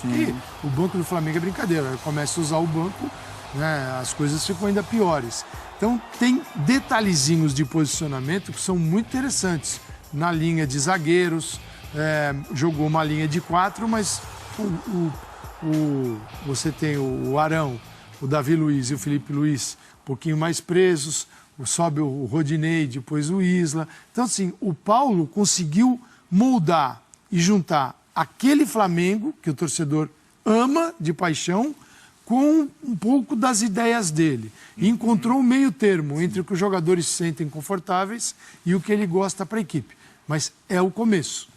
que o banco do Flamengo é brincadeira. Começa a usar o banco, né, as coisas ficam ainda piores. Então, tem detalhezinhos de posicionamento que são muito interessantes. Na linha de zagueiros, jogou uma linha de 4, mas você tem o Arão, o Davi Luiz e o Felipe Luiz um pouquinho mais presos, sobe o Rodinei, depois o Isla. Então, assim, o Paulo conseguiu moldar e juntar aquele Flamengo, que o torcedor ama de paixão, com um pouco das ideias dele. E encontrou um meio termo entre o que os jogadores se sentem confortáveis e o que ele gosta para a equipe. Mas é o começo.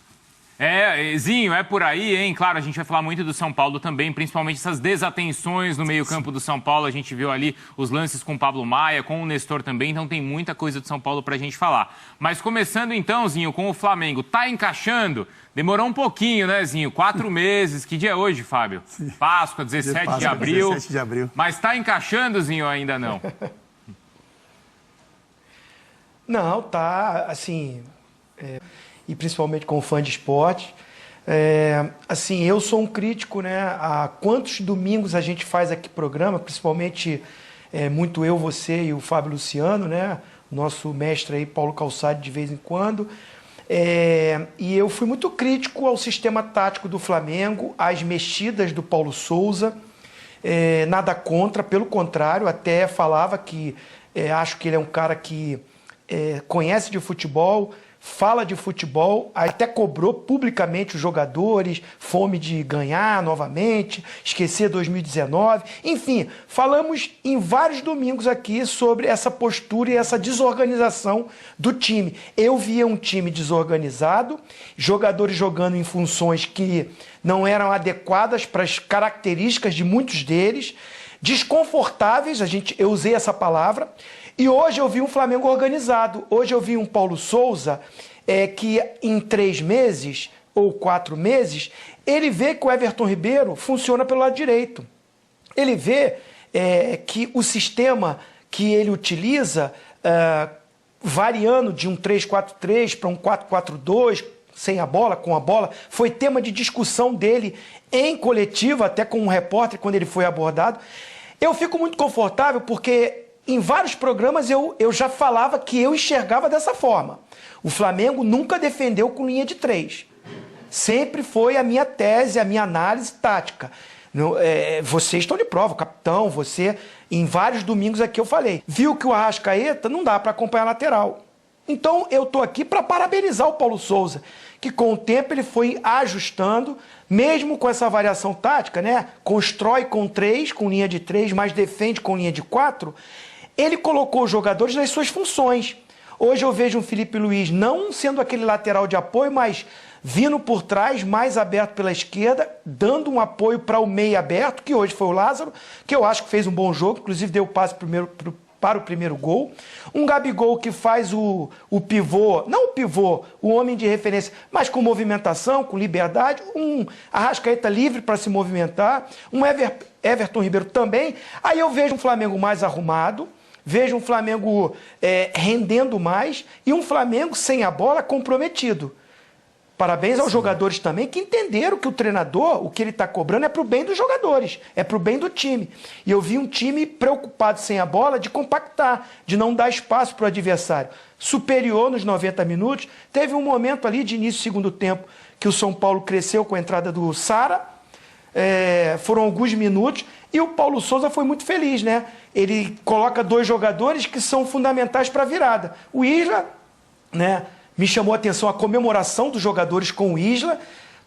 Zinho, é por aí, hein? Claro, a gente vai falar muito do São Paulo também, principalmente essas desatenções no meio-campo do São Paulo. A gente viu ali os lances com o Pablo Maia, com o Nestor também, então tem muita coisa do São Paulo pra gente falar. Mas começando então, Zinho, com o Flamengo, tá encaixando? Demorou um pouquinho, né, Zinho? 4 meses. Que dia é hoje, Fábio? Sim. Páscoa, 17 de abril. 17 de abril. Mas tá encaixando, Zinho, ou ainda não? Não, tá, assim... E principalmente com fã de esporte. Assim, eu sou um crítico, né? Há quantos domingos a gente faz aqui programa, principalmente muito eu, você e o Fábio Luciano, né? Nosso mestre aí, Paulo Calçade, de vez em quando. E eu fui muito crítico ao sistema tático do Flamengo, às mexidas do Paulo Souza. Nada contra, pelo contrário, até falava que acho que ele é um cara que conhece de futebol, fala de futebol, até cobrou publicamente os jogadores, fome de ganhar novamente, esquecer 2019. Enfim, falamos em vários domingos aqui sobre essa postura e essa desorganização do time. Eu via um time desorganizado, jogadores jogando em funções que não eram adequadas para as características de muitos deles, desconfortáveis, eu usei essa palavra. E hoje eu vi um Flamengo organizado. Hoje eu vi um Paulo Souza que em 3 meses ou 4 meses, ele vê que o Everton Ribeiro funciona pelo lado direito. Ele vê que o sistema que ele utiliza, variando de um 3-4-3 para um 4-4-2, sem a bola, com a bola, foi tema de discussão dele em coletiva, até com um repórter quando ele foi abordado. Eu fico muito confortável porque... Em vários programas eu já falava que eu enxergava dessa forma. O Flamengo nunca defendeu com linha de 3. Sempre foi a minha tese, a minha análise tática. Vocês estão de prova, capitão, você... Em vários domingos aqui eu falei. Viu que o Arrascaeta não dá para acompanhar a lateral. Então eu estou aqui para parabenizar o Paulo Souza, que com o tempo ele foi ajustando, mesmo com essa variação tática, né? Constrói com 3, com linha de 3, mas defende com linha de 4. Ele colocou os jogadores nas suas funções. Hoje eu vejo um Felipe Luiz não sendo aquele lateral de apoio, mas vindo por trás, mais aberto pela esquerda, dando um apoio para o meio aberto, que hoje foi o Lázaro, que eu acho que fez um bom jogo, inclusive deu o passe para o primeiro gol. Um Gabigol que faz o pivô, não o pivô, o homem de referência, mas com movimentação, com liberdade. Um Arrascaeta livre para se movimentar. Um Everton Ribeiro também. Aí eu vejo um Flamengo mais arrumado, vejo um Flamengo rendendo mais e um Flamengo sem a bola comprometido. Parabéns aos jogadores também que entenderam que o treinador, o que ele está cobrando é para o bem dos jogadores, é para o bem do time. E eu vi um time preocupado sem a bola de compactar, de não dar espaço para o adversário. Superior nos 90 minutos, teve um momento ali de início do segundo tempo que o São Paulo cresceu com a entrada do Sara, foram alguns minutos, e o Paulo Souza foi muito feliz, né? Ele coloca 2 jogadores que são fundamentais para a virada. O Isla, né? Me chamou a atenção a comemoração dos jogadores com o Isla,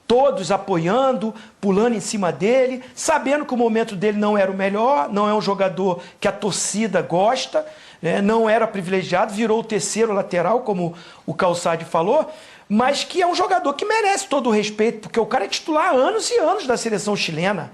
todos apoiando, pulando em cima dele, sabendo que o momento dele não era o melhor, não é um jogador que a torcida gosta, né? Não era privilegiado, virou o 3º lateral, como o Calçade falou, mas que é um jogador que merece todo o respeito, porque o cara é titular há anos e anos da seleção chilena.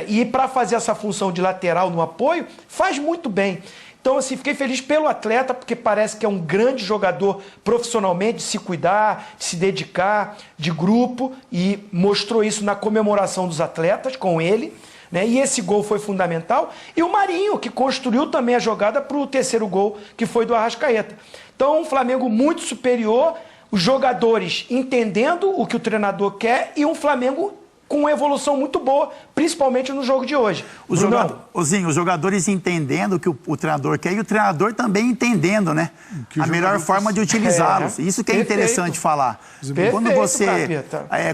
E para fazer essa função de lateral no apoio, faz muito bem. Então, assim, fiquei feliz pelo atleta, porque parece que é um grande jogador profissionalmente, de se cuidar, de se dedicar, de grupo, e mostrou isso na comemoração dos atletas com ele, né? E esse gol foi fundamental. E o Marinho, que construiu também a jogada para o 3º gol, que foi do Arrascaeta. Então, um Flamengo muito superior, os jogadores entendendo o que o treinador quer e um Flamengo com uma evolução muito boa, principalmente no jogo de hoje. Os jogadores entendendo o que o treinador quer e o treinador também entendendo, né? A melhor forma de utilizá-los. Isso que é interessante falar.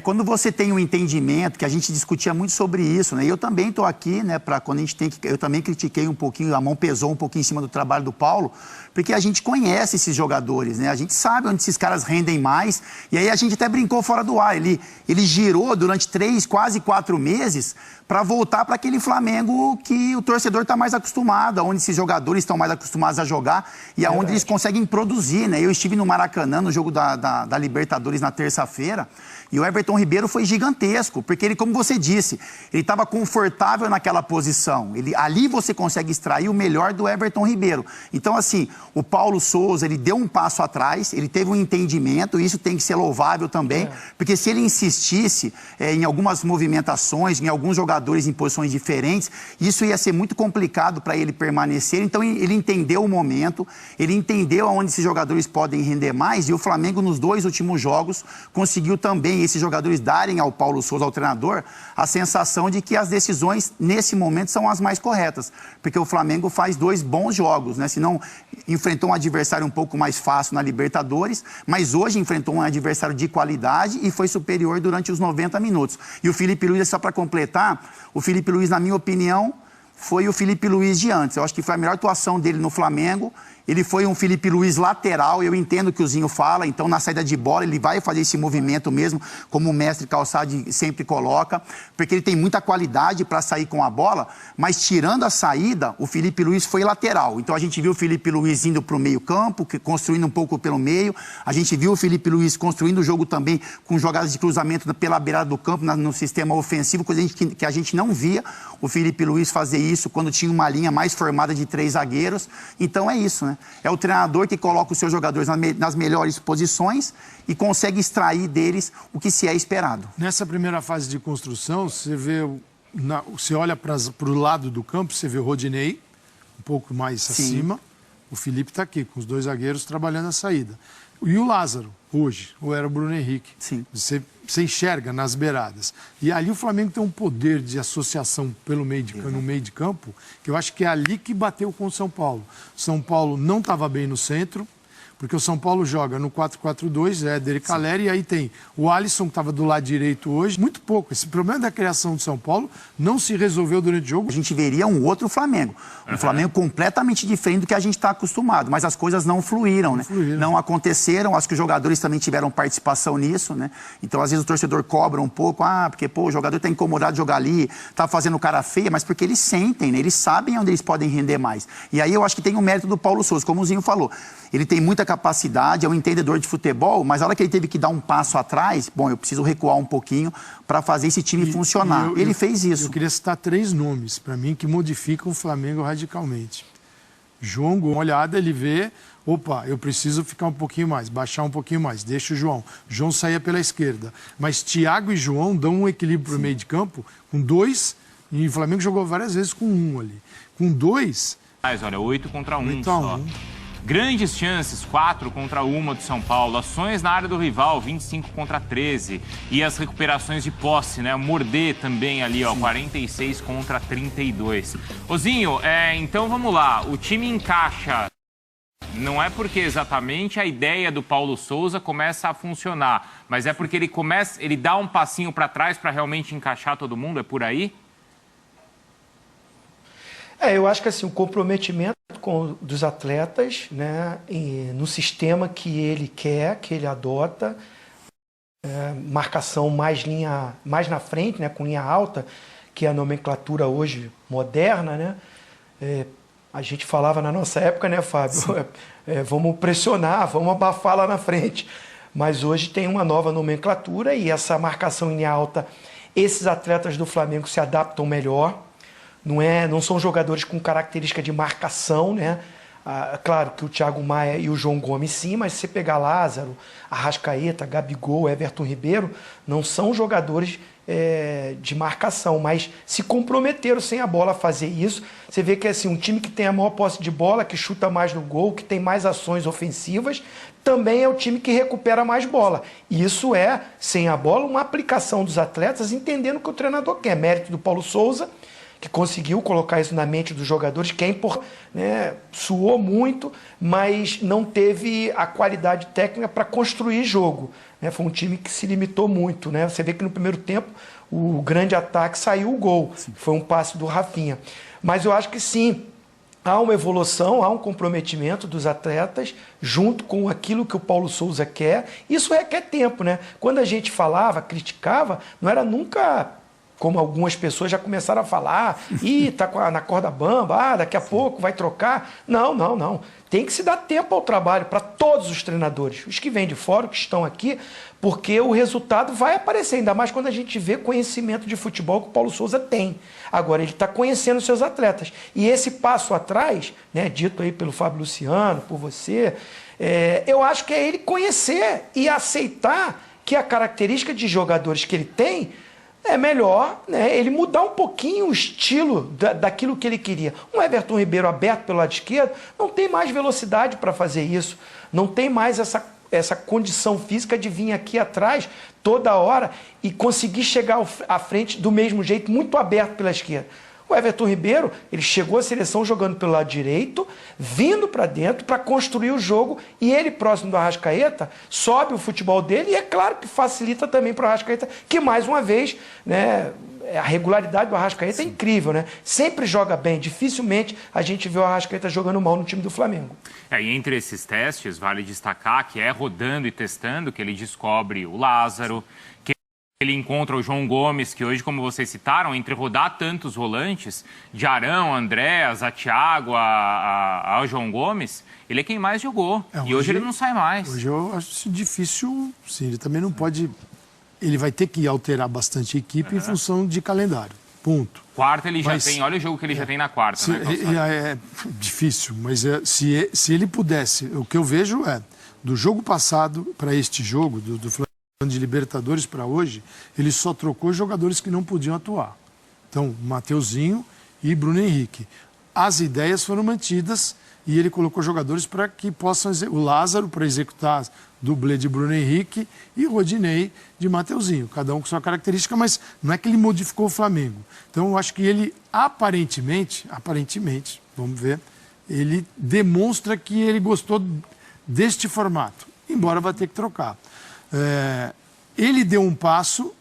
Quando você tem um entendimento, que a gente discutia muito sobre isso, né? E eu também estou aqui, né, para quando a gente tem que... Eu também critiquei um pouquinho, a mão pesou um pouquinho em cima do trabalho do Paulo, porque a gente conhece esses jogadores, né? A gente sabe onde esses caras rendem mais. E aí a gente até brincou fora do ar. Ele girou durante 3, quase 4 meses para voltar para aquele Flamengo que o torcedor está mais acostumado, onde esses jogadores estão mais acostumados a jogar e aonde eles conseguem produzir, né? Eu estive no Maracanã, no jogo da Libertadores na terça-feira, e o Everton Ribeiro foi gigantesco, porque ele, como você disse, ele estava confortável naquela posição. Ali você consegue extrair o melhor do Everton Ribeiro. Então, assim, o Paulo Souza, ele deu um passo atrás, ele teve um entendimento, e isso tem que ser louvável também, porque se ele insistisse em algumas movimentações, em alguns jogadores em posições diferentes, isso ia ser muito complicado para ele permanecer. Então, ele entendeu o momento, ele entendeu aonde esses jogadores podem render mais, e o Flamengo, nos 2 últimos jogos, conseguiu também esses jogadores darem ao Paulo Souza, ao treinador, a sensação de que as decisões, nesse momento, são as mais corretas. Porque o Flamengo faz 2 bons jogos, né? Se não enfrentou um adversário um pouco mais fácil na Libertadores, mas hoje enfrentou um adversário de qualidade e foi superior durante os 90 minutos. E o Felipe Luiz, só para completar, o Felipe Luiz, na minha opinião, foi o Felipe Luiz de antes. Eu acho que foi a melhor atuação dele no Flamengo. Ele foi um Felipe Luiz lateral, eu entendo o que o Zinho fala, então na saída de bola ele vai fazer esse movimento mesmo, como o mestre Calçade sempre coloca, porque ele tem muita qualidade para sair com a bola, mas tirando a saída, o Felipe Luiz foi lateral. Então a gente viu o Felipe Luiz indo para o meio campo, construindo um pouco pelo meio, a gente viu o Felipe Luiz construindo o jogo também com jogadas de cruzamento pela beirada do campo, no sistema ofensivo, coisa que a gente não via o Felipe Luiz fazer isso quando tinha uma linha mais formada de 3 zagueiros. Então é isso, né? É o treinador que coloca os seus jogadores nas melhores posições e consegue extrair deles o que se é esperado. Nessa primeira fase de construção, você olha para o lado do campo, você vê o Rodinei, um pouco mais acima. O Felipe está aqui, com os 2 zagueiros trabalhando a saída. E o Lázaro, hoje, ou era o Bruno Henrique. Sim. Você enxerga nas beiradas. E ali o Flamengo tem um poder de associação no meio de campo, que eu acho que é ali que bateu com o São Paulo. São Paulo não estava bem no centro, porque o São Paulo joga no 4-4-2, Éder e Calleri, e aí tem o Alisson, que estava do lado direito hoje, muito pouco. Esse problema da criação do São Paulo não se resolveu durante o jogo. A gente veria um outro Flamengo. Um Flamengo completamente diferente do que a gente está acostumado, mas as coisas não fluíram, né? Não aconteceram, acho que os jogadores também tiveram participação nisso, né? Então, às vezes, o torcedor cobra um pouco, porque, o jogador está incomodado de jogar ali, está fazendo cara feia, mas porque eles sentem, né? Eles sabem onde eles podem render mais. E aí eu acho que tem o mérito do Paulo Souza, como o Zinho falou. Ele tem muita capacidade, é um entendedor de futebol, mas a hora que ele teve que dar um passo atrás, eu preciso recuar um pouquinho para fazer esse time funcionar. Ele fez isso. Eu queria citar 3 nomes, para mim, que modificam o Flamengo radicalmente. João, com uma olhada, ele vê, eu preciso ficar um pouquinho mais, baixar um pouquinho mais, deixa o João. João saía pela esquerda. Mas Thiago e João dão um equilíbrio para o meio de campo, com 2, e o Flamengo jogou várias vezes com 1 ali. Com 2... Olha, 8 contra 1 só. Grandes chances, 4 contra 1 do São Paulo. Ações na área do rival, 25 contra 13. E as recuperações de posse, né? Morder também ali, 46 contra 32. Ozinho, então vamos lá. O time encaixa. Não é porque exatamente a ideia do Paulo Souza começa a funcionar, mas é porque ele dá um passinho para trás para realmente encaixar todo mundo? É por aí? Eu acho que assim, o comprometimento dos atletas, né, no sistema que ele quer, que ele adota, marcação mais na frente, né, com linha alta, que é a nomenclatura hoje moderna, né? A gente falava na nossa época, né, Fábio? Vamos pressionar, vamos abafar lá na frente. Mas hoje tem uma nova nomenclatura e essa marcação em linha alta, esses atletas do Flamengo se adaptam melhor. Não são jogadores com característica de marcação, né? Claro que o Thiago Maia e o João Gomes sim, mas se você pegar Lázaro, Arrascaeta, Gabigol, Everton Ribeiro, não são jogadores de marcação, mas se comprometeram sem a bola a fazer isso. Você vê que assim, um time que tem a maior posse de bola, que chuta mais no gol, que tem mais ações ofensivas, também é o time que recupera mais bola. E isso é, sem a bola, uma aplicação dos atletas entendendo o que o treinador quer. Mérito do Paulo Souza, que conseguiu colocar isso na mente dos jogadores, que é importante, né? Suou muito, mas não teve a qualidade técnica para construir jogo, né? Foi um time que se limitou muito, né? Você vê que no primeiro tempo o grande ataque saiu o gol, foi um passe do Rafinha. Mas eu acho que sim, há uma evolução, há um comprometimento dos atletas junto com aquilo que o Paulo Souza quer. Isso requer tempo, né? Quando a gente falava, criticava, não era nunca... como algumas pessoas já começaram a falar, tá na corda bamba, daqui a pouco vai trocar. Não. Tem que se dar tempo ao trabalho para todos os treinadores, os que vêm de fora, os que estão aqui, porque o resultado vai aparecer, ainda mais quando a gente vê conhecimento de futebol que o Paulo Souza tem. Agora, ele está conhecendo seus atletas. E esse passo atrás, né, dito aí pelo Fábio Luciano, por você, eu acho que é ele conhecer e aceitar que a característica de jogadores que ele tem é melhor, né, ele mudar um pouquinho o estilo daquilo que ele queria. Um Everton Ribeiro aberto pelo lado esquerdo não tem mais velocidade para fazer isso, não tem mais essa condição física de vir aqui atrás toda hora e conseguir chegar à frente do mesmo jeito, muito aberto pela esquerda. O Everton Ribeiro, ele chegou à seleção jogando pelo lado direito, vindo para dentro para construir o jogo, e ele, próximo do Arrascaeta, sobe o futebol dele, e é claro que facilita também para o Arrascaeta, que mais uma vez, né, a regularidade do Arrascaeta é incrível, né? Sempre joga bem, dificilmente a gente vê o Arrascaeta jogando mal no time do Flamengo. E entre esses testes, vale destacar que é rodando e testando que ele descobre o Lázaro, que ele encontra o João Gomes, que hoje, como vocês citaram, entre rodar tantos volantes, de Arão, Andréas, a Thiago, ao João Gomes, ele é quem mais jogou. E hoje ele não sai mais. Hoje eu acho isso difícil, sim. Ele também não pode... Ele vai ter que alterar bastante a equipe em função de calendário. Ponto. Quarta ele já tem... Olha o jogo que ele já tem na quarta. É difícil, mas se ele pudesse... O que eu vejo do jogo passado para este jogo, do Flamengo, de Libertadores para hoje, ele só trocou jogadores que não podiam atuar. Então, Mateuzinho e Bruno Henrique. As ideias foram mantidas e ele colocou jogadores para que possam... O Lázaro para executar dublê de Bruno Henrique e o Rodinei de Mateuzinho. Cada um com sua característica, mas não é que ele modificou o Flamengo. Então, eu acho que ele, aparentemente, vamos ver, ele demonstra que ele gostou deste formato, embora vá ter que trocar. Ele deu um passo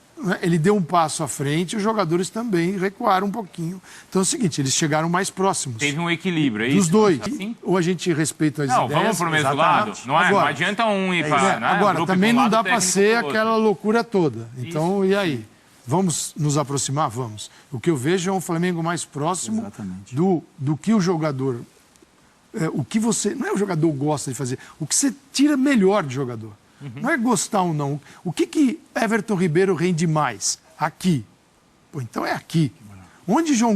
à frente, os jogadores também recuaram um pouquinho. Então é o seguinte, eles chegaram mais próximos. Teve um equilíbrio, é isso? Dos dois. Assim? Ou a gente respeita as ideias... Não, vamos para o mesmo lado. Não adianta um ir para... Agora, também não dá para ser aquela loucura toda. Então, e aí? Vamos nos aproximar? Vamos. O que eu vejo é um Flamengo mais próximo do que o jogador... o que você... Não é o jogador gosta de fazer. O que você tira melhor de jogador. Não é gostar ou não. O que Everton Ribeiro rende mais? Aqui. Pô, então é aqui. Onde João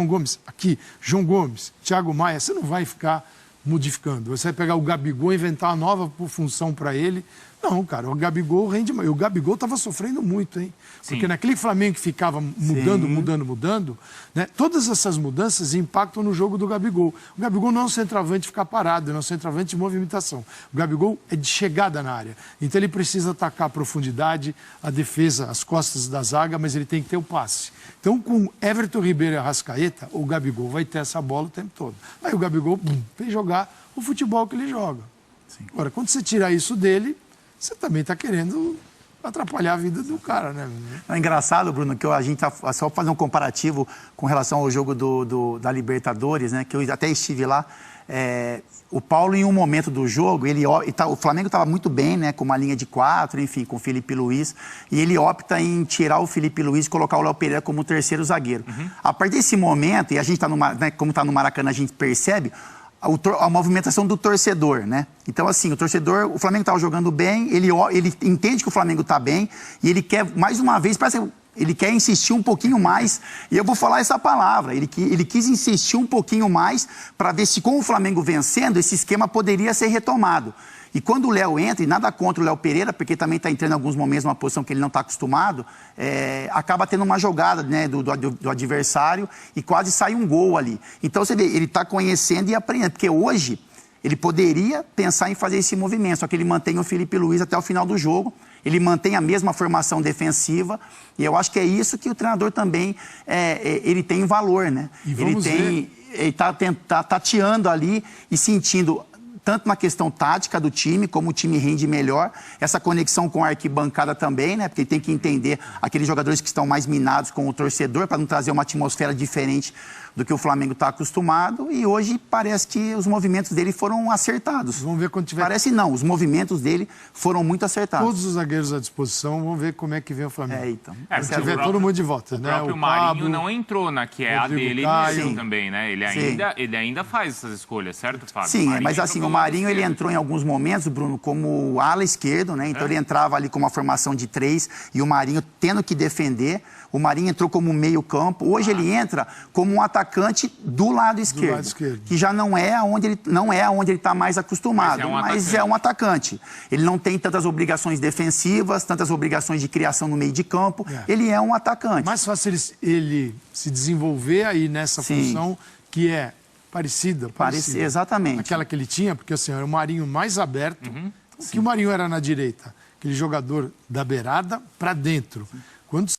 Gomes? Aqui. João Gomes, Thiago Maia, você não vai ficar modificando. Você vai pegar o Gabigol e inventar uma nova função para ele. Não, cara, o Gabigol rende mais. O Gabigol estava sofrendo muito, hein? Porque Sim. naquele Flamengo que ficava mudando, né? Todas essas mudanças impactam no jogo do Gabigol. O Gabigol não é um centroavante ficar parado, não é um centroavante de movimentação. O Gabigol é de chegada na área. Então ele precisa atacar a profundidade, a defesa, as costas da zaga, mas ele tem que ter o passe. Então, com Everton Ribeiro e Arrascaeta, o Gabigol vai ter essa bola o tempo todo. Aí o Gabigol vem jogar o futebol que ele joga. Sim. Agora, quando você tirar isso dele, você também está querendo atrapalhar a vida do cara, né? É engraçado, Bruno, que a gente tá só fazer um comparativo com relação ao jogo da Libertadores, né? Que eu até estive lá. O Paulo, em um momento do jogo, o Flamengo estava muito bem, né? Com uma linha de 4, enfim, com o Felipe Luiz. E ele opta em tirar o Felipe Luiz e colocar o Léo Pereira como terceiro zagueiro. A partir desse momento, e a gente está como está no Maracanã, a gente percebe a movimentação do torcedor, né? Então, assim, o Flamengo estava jogando bem, ele entende que o Flamengo está bem e ele quer, mais uma vez, parece Ele quer insistir um pouquinho mais, e eu vou falar essa palavra, ele quis insistir um pouquinho mais para ver se com o Flamengo vencendo, esse esquema poderia ser retomado. E quando o Léo entra, e nada contra o Léo Pereira, porque também está entrando em alguns momentos numa posição que ele não está acostumado, acaba tendo uma jogada, né, do adversário e quase sai um gol ali. Então você vê, ele está conhecendo e aprendendo, porque hoje ele poderia pensar em fazer esse movimento, só que ele mantém o Felipe Luiz até o final do jogo, ele mantém a mesma formação defensiva, e eu acho que é isso que o treinador também, ele tem valor, né? Ele está tateando ali e sentindo, tanto na questão tática do time, como o time rende melhor, essa conexão com a arquibancada também, né? Porque ele tem que entender aqueles jogadores que estão mais minados com o torcedor, para não trazer uma atmosfera diferente do que o Flamengo está acostumado, e hoje parece que os movimentos dele foram acertados. Vamos ver quando tiver... Parece não, os movimentos dele foram muito acertados. Todos os zagueiros à disposição, vamos ver como é que vem o Flamengo. Então. Quando tiver todo mundo de volta, né? O próprio Marinho não entrou na que é Rodrigo a dele Caio. mesmo também, né? Ele ainda faz essas escolhas, certo, Fábio? Sim, mas assim, o Marinho ele entrou em alguns momentos, Bruno, como ala esquerdo, né? Então ele entrava ali com uma formação de 3 e o Marinho tendo que defender. O Marinho entrou como meio campo. Hoje ele entra como um atacante do lado esquerdo, que já não é aonde ele está mais acostumado, mas é um atacante. Ele não tem tantas obrigações defensivas, tantas obrigações de criação no meio de campo. Ele é um atacante. Mais fácil ele se desenvolver aí nessa função que é parecida. Exatamente. Aquela que ele tinha, porque assim, era o Marinho mais aberto, que o Marinho era na direita. Aquele jogador da beirada para dentro. Quando